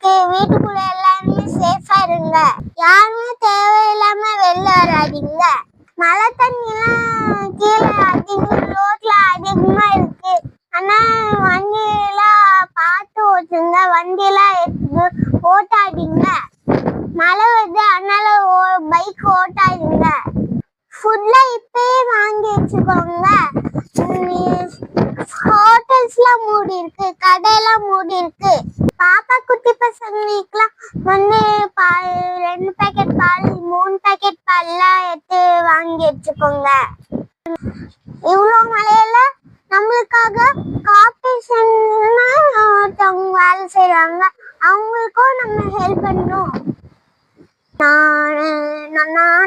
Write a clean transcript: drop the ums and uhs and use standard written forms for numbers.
இருக்கு. வீட்டுக்குள்ள எல்லாருமே சேஃபா இருங்க. யாருமே தேவையில்லாம வெளில வராதீங்க. மழை தண்ணி எல்லாம் கீழே ரோட்ல அதிகமா இருக்கு. ஆனா வண்டி எல்லாம் பார்த்து ஓட்டுங்க. வண்டி எல்லாம் ஓட்டாதீங்க. மழை வருது, அதனால பைக் ஓட்டாதீங்க. ஃபுட்லாம் இப்பயே வாங்கி வச்சுக்கோங்க. ஹோட்டல்ஸ்லாம் மூடி இருக்கு, கடையெல்லாம் மூடி இருக்கு. பாப்பா குட்டி பசங்களுக்குலாம் வந்து 2 பேக்கெட் பால் 3 பேக்கெட் பால்லாம் எடுத்து வாங்கி வச்சுக்கோங்க. இவ்வளோ மழையில நம்மளுக்காக கார்பரேஷன்னா ஒருத்தவங்க வேலை செய்யறாங்க. அவங்களுக்கும் நம்ம ஹெல்ப் பண்ணணும். நான்